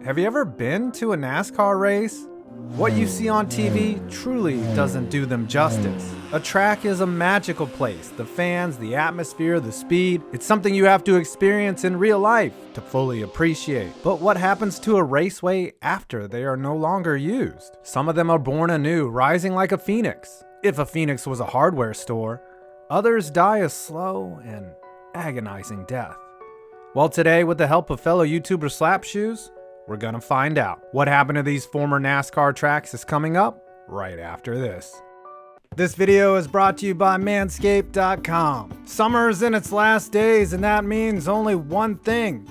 have you ever been to a NASCAR race? What you see on TV truly doesn't do them justice. A track is a magical place. The fans, the atmosphere, the speed, it's something you have to experience in real life to fully appreciate. But what happens to a raceway after they are no longer used? Some of them are born anew, rising like a phoenix, if a phoenix was a hardware store. Others die a slow and agonizing death. Well, today, with the help of fellow YouTuber Slapshoes, we're gonna find out. What happened to these former NASCAR tracks is coming up right after this. This video is brought to you by Manscaped.com. Summer's in its last days, and that means only one thing.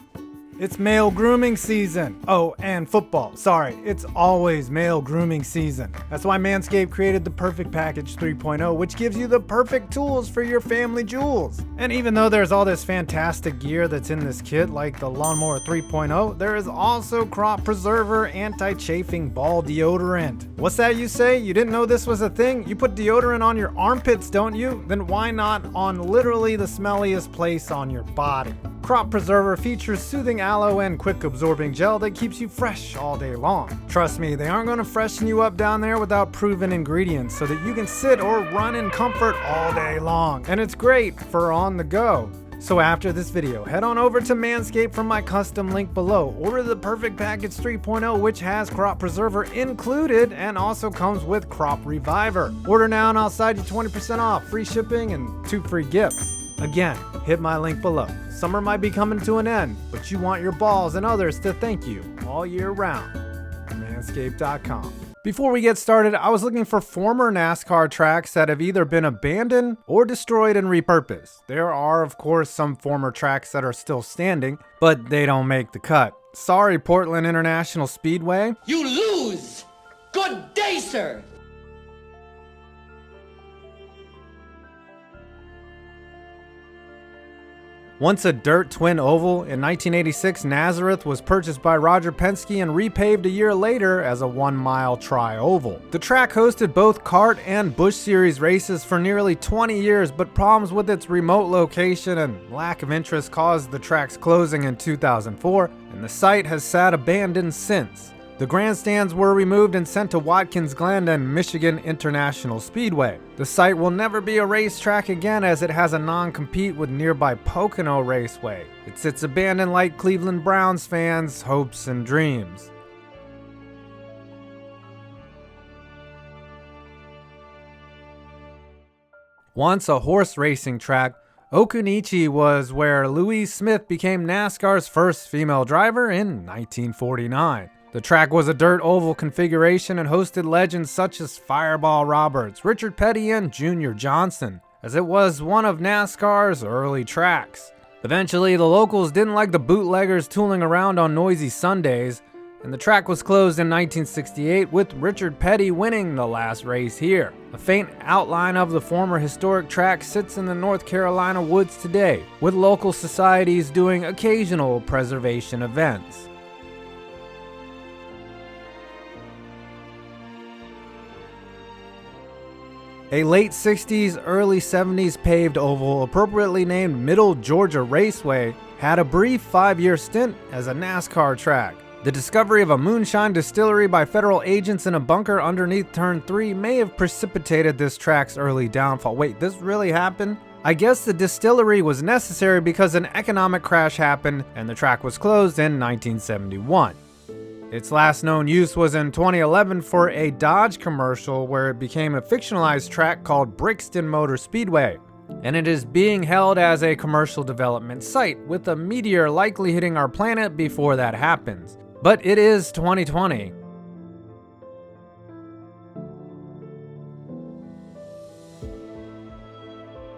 It's male grooming season. Oh, and football. Sorry, it's always male grooming season. That's why Manscaped created the Perfect Package 3.0, which gives you the perfect tools for your family jewels. And even though there's all this fantastic gear that's in this kit, like the Lawnmower 3.0, there is also Crop Preserver Anti-Chafing Ball Deodorant. What's that you say? You didn't know this was a thing? You put deodorant on your armpits, don't you? Then why not on literally the smelliest place on your body? Crop Preserver features soothing aloe and quick absorbing gel that keeps you fresh all day long. Trust me, they aren't going to freshen you up down there without proven ingredients so that you can sit or run in comfort all day long. And it's great for on the go. So after this video, head on over to Manscaped from my custom link below. Order the Perfect Package 3.0, which has Crop Preserver included and also comes with Crop Reviver. Order now and I'll side you 20% off, free shipping and 2 free gifts. Again, hit my link below. Summer might be coming to an end, but you want your balls and others to thank you all year round. Manscaped.com. Before we get started, I was looking for former NASCAR tracks that have either been abandoned or destroyed and repurposed. There are, of course, some former tracks that are still standing, but they don't make the cut. Sorry, Portland International Speedway. You lose! Good day, sir! Once a dirt twin oval, in 1986, Nazareth was purchased by Roger Penske and repaved a year later as a 1-mile tri-oval. The track hosted both kart and Busch Series races for nearly 20 years, but problems with its remote location and lack of interest caused the track's closing in 2004, and the site has sat abandoned since. The grandstands were removed and sent to Watkins Glen and Michigan International Speedway. The site will never be a racetrack again as it has a non-compete with nearby Pocono Raceway. It sits abandoned like Cleveland Browns fans' hopes and dreams. Once a horse racing track, Occoneechee was where Louise Smith became NASCAR's first female driver in 1949. The track was a dirt oval configuration and hosted legends such as Fireball Roberts, Richard Petty, and Junior Johnson, as it was one of NASCAR's early tracks. Eventually, the locals didn't like the bootleggers tooling around on noisy Sundays, and the track was closed in 1968 with Richard Petty winning the last race here. A faint outline of the former historic track sits in the North Carolina woods today, with local societies doing occasional preservation events. A late 60s, early 70s paved oval, appropriately named Middle Georgia Raceway, had a brief 5-year stint as a NASCAR track. The discovery of a moonshine distillery by federal agents in a bunker underneath Turn 3 may have precipitated this track's early downfall. Wait, this really happened? I guess the distillery was necessary because an economic crash happened and the track was closed in 1971. Its last known use was in 2011 for a Dodge commercial where it became a fictionalized track called Brixton Motor Speedway. And it is being held as a commercial development site, with a meteor likely hitting our planet before that happens. But it is 2020.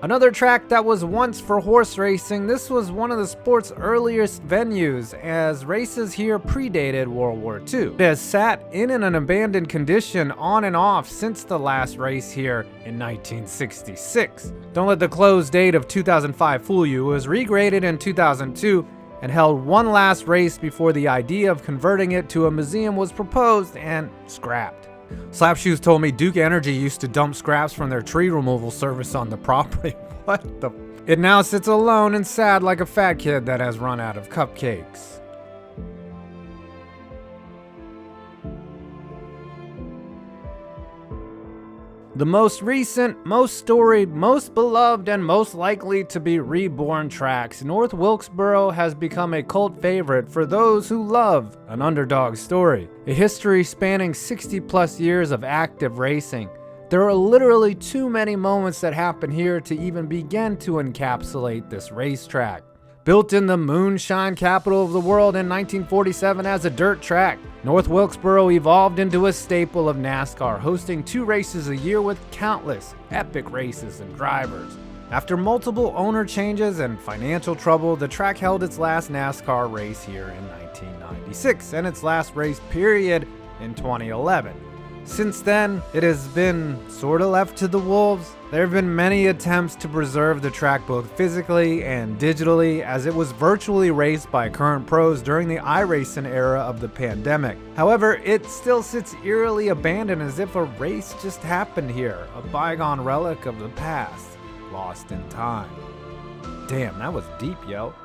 Another track that was once for horse racing, this was one of the sport's earliest venues, as races here predated World War II. It has sat in an abandoned condition on and off since the last race here in 1966. Don't let the close date of 2005 fool you. It was regraded in 2002 and held one last race before the idea of converting it to a museum was proposed and scrapped. Slapshoes told me Duke Energy used to dump scraps from their tree removal service on the property. What the? It now sits alone and sad like a fat kid that has run out of cupcakes. The most recent, most storied, most beloved, and most likely to be reborn tracks, North Wilkesboro has become a cult favorite for those who love an underdog story. A history spanning 60 plus years of active racing. There are literally too many moments that happen here to even begin to encapsulate this racetrack. Built in the moonshine capital of the world in 1947 as a dirt track, North Wilkesboro evolved into a staple of NASCAR, hosting 2 races a year with countless epic races and drivers. After multiple owner changes and financial trouble, the track held its last NASCAR race here in 1996 and its last race period in 2011. Since then, it has been sorta left to the wolves. There have been many attempts to preserve the track both physically and digitally, as it was virtually raced by current pros during the iRacing era of the pandemic. However, it still sits eerily abandoned as if a race just happened here, a bygone relic of the past, lost in time. Damn, that was deep, yo.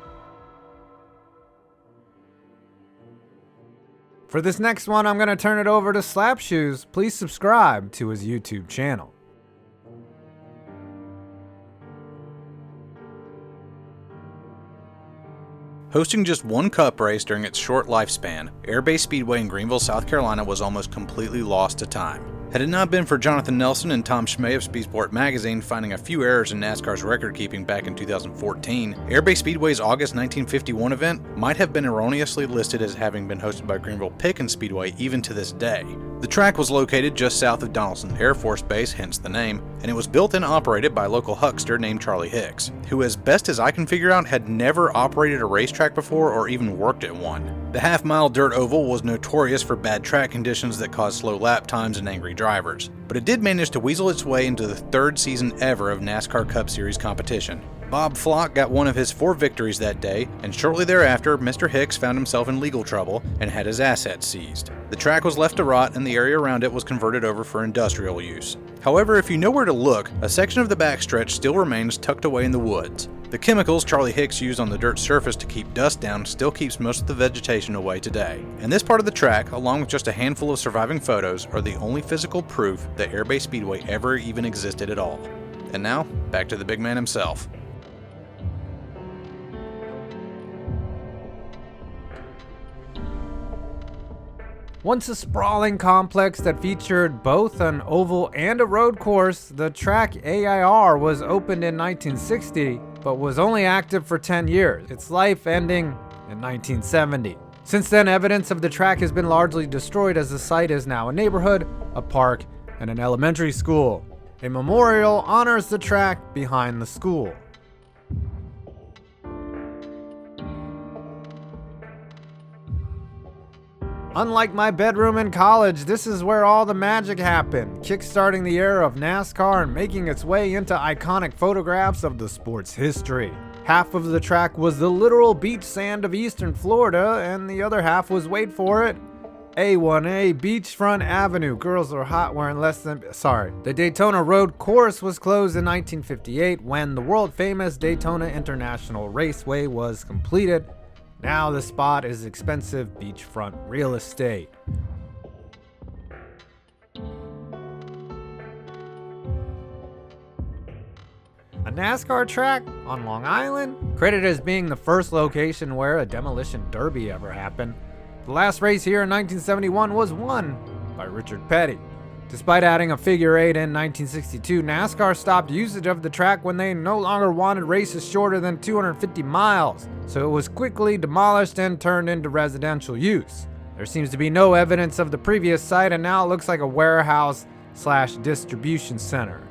For this next one, I'm going to turn it over to Slapshoes. Please subscribe to his YouTube channel. Hosting just one cup race during its short lifespan, Airbase Speedway in Greenville, South Carolina was almost completely lost to time. Had it not been for Jonathan Nelson and Tom Schmay of Speedsport magazine finding a few errors in NASCAR's record keeping back in 2014, Airbase Speedway's August 1951 event might have been erroneously listed as having been hosted by Greenville Pickens Speedway even to this day. The track was located just south of Donaldson Air Force Base, hence the name, and it was built and operated by a local huckster named Charlie Hicks, who, as best as I can figure out, had never operated a racetrack before or even worked at one. The half-mile dirt oval was notorious for bad track conditions that caused slow lap times and angry drivers, but it did manage to weasel its way into the 3rd season ever of NASCAR Cup Series competition. Bob Flock got one of his 4 victories that day, and shortly thereafter, Mr. Hicks found himself in legal trouble and had his assets seized. The track was left to rot and the area around it was converted over for industrial use. However, if you know where to look, a section of the backstretch still remains tucked away in the woods. The chemicals Charlie Hicks used on the dirt surface to keep dust down still keeps most of the vegetation away today. And this part of the track, along with just a handful of surviving photos, are the only physical proof that Airbase Speedway ever even existed at all. And now, back to the big man himself. Once a sprawling complex that featured both an oval and a road course, the track AIR was opened in 1960, but was only active for 10 years, its life ending in 1970. Since then, evidence of the track has been largely destroyed, as the site is now a neighborhood, a park, and an elementary school. A memorial honors the track behind the school. Unlike my bedroom in college, this is where all the magic happened, kickstarting the era of NASCAR and making its way into iconic photographs of the sport's history. Half of the track was the literal beach sand of eastern Florida, and the other half was, wait for it, A1A Beachfront Avenue. Girls are hot wearing less than... The Daytona Road Course was closed in 1958 when the world-famous Daytona International Raceway was completed. Now the spot is expensive beachfront real estate. A NASCAR track on Long Island? Credited as being the first location where a demolition derby ever happened. The last race here in 1971 was won by Richard Petty. Despite adding a figure 8 in 1962, NASCAR stopped usage of the track when they no longer wanted races shorter than 250 miles, so it was quickly demolished and turned into residential use. There seems to be no evidence of the previous site, and now it looks like a warehouse/distribution center.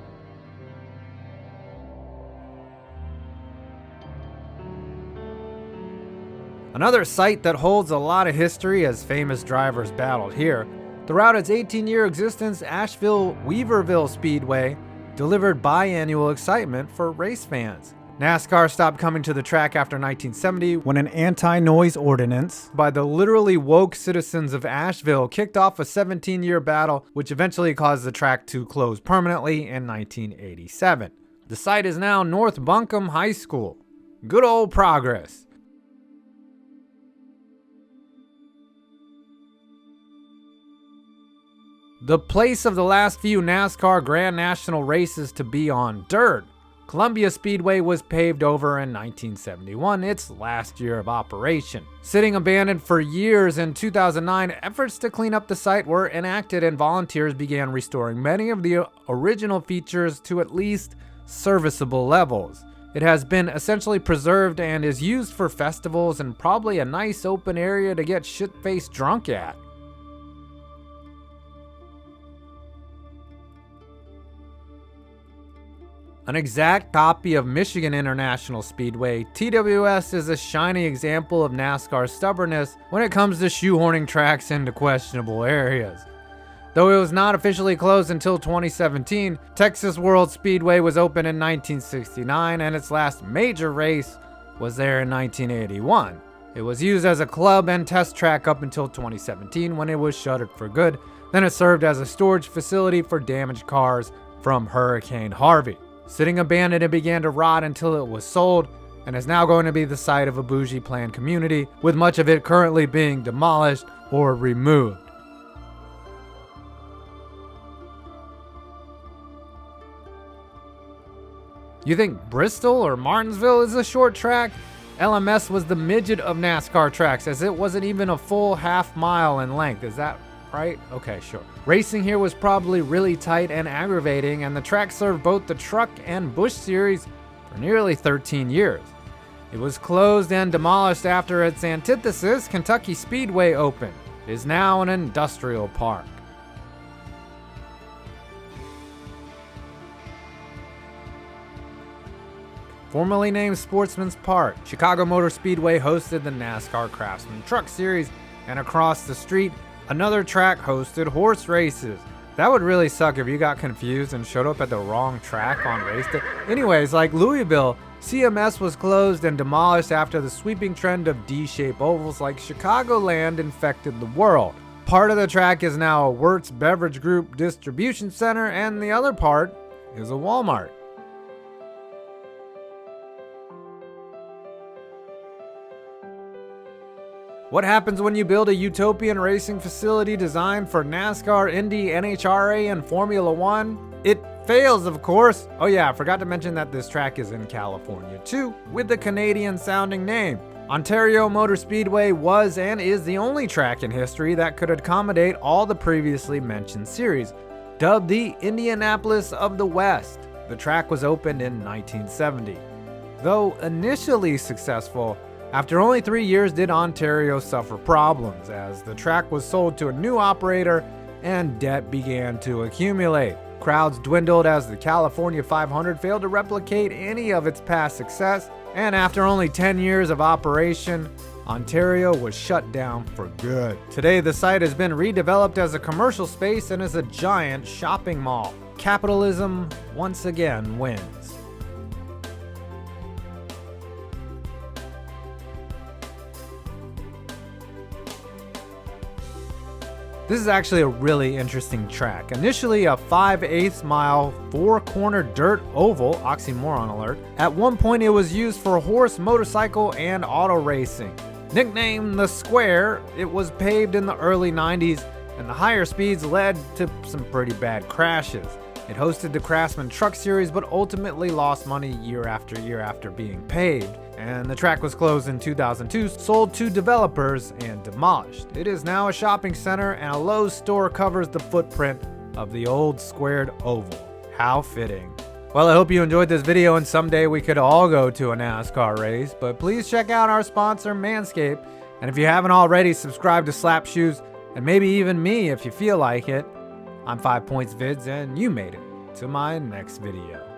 Another site that holds a lot of history as famous drivers battled here. Throughout its 18-year existence, Asheville-Weaverville Speedway delivered biannual excitement for race fans. NASCAR stopped coming to the track after 1970 when an anti-noise ordinance by the literally woke citizens of Asheville kicked off a 17-year battle, which eventually caused the track to close permanently in 1987. The site is now North Buncombe High School. Good old progress. The place of the last few NASCAR Grand National races to be on dirt. Colombia Speedway was paved over in 1971, its last year of operation. Sitting abandoned for years, in 2009, efforts to clean up the site were enacted and volunteers began restoring many of the original features to at least serviceable levels. It has been essentially preserved and is used for festivals and probably a nice open area to get shit-faced drunk at. An exact copy of Michigan International Speedway, TWS is a shining example of NASCAR's stubbornness when it comes to shoehorning tracks into questionable areas. Though it was not officially closed until 2017, Texas World Speedway was opened in 1969 and its last major race was there in 1981. It was used as a club and test track up until 2017 when it was shuttered for good. Then it served as a storage facility for damaged cars from Hurricane Harvey. Sitting abandoned, it began to rot until it was sold and is now going to be the site of a bougie planned community, with much of it currently being demolished or removed. You think Bristol or Martinsville is a short track? LMS was the midget of NASCAR tracks, as it wasn't even a full half mile in length. Is that right? Okay, sure. Racing here was probably really tight and aggravating, and the track served both the Truck and Busch series for nearly 13 years. It was closed and demolished after its antithesis, Kentucky Speedway, opened. It is now an industrial park. Formerly named Sportsman's Park, Chicago Motor Speedway hosted the NASCAR Craftsman Truck Series, and across the street, another track hosted horse races. That would really suck if you got confused and showed up at the wrong track on race day. Anyways, like Louisville, CMS was closed and demolished after the sweeping trend of D-shaped ovals like Chicagoland infected the world. Part of the track is now a Wirtz Beverage Group distribution center, and the other part is a Walmart. What happens when you build a utopian racing facility designed for NASCAR, Indy, NHRA, and Formula One? It fails, of course. Oh yeah, I forgot to mention that this track is in California too, with the Canadian-sounding name. Ontario Motor Speedway was and is the only track in history that could accommodate all the previously mentioned series. Dubbed the Indianapolis of the West, the track was opened in 1970. Though initially successful, after only 3 years did Ontario suffer problems, as the track was sold to a new operator and debt began to accumulate. Crowds dwindled as the California 500 failed to replicate any of its past success, and after only 10 years of operation, Ontario was shut down for good. Today, the site has been redeveloped as a commercial space and is a giant shopping mall. Capitalism once again wins. This is actually a really interesting track. Initially a 5/8 mile, 4-corner dirt oval, oxymoron alert, at one point it was used for horse, motorcycle, and auto racing. Nicknamed the Square, it was paved in the early 90s, and the higher speeds led to some pretty bad crashes. It hosted the Craftsman Truck Series, but ultimately lost money year after being paved, and the track was closed in 2002, sold to developers, and demolished. It is now a shopping center, and a Lowe's store covers the footprint of the old squared oval. How fitting. Well, I hope you enjoyed this video, and someday we could all go to a NASCAR race, but please check out our sponsor, Manscaped, and if you haven't already, subscribe to Slap Shoes, and maybe even me if you feel like it. I'm 5 Points Vids, and you made it to my next video.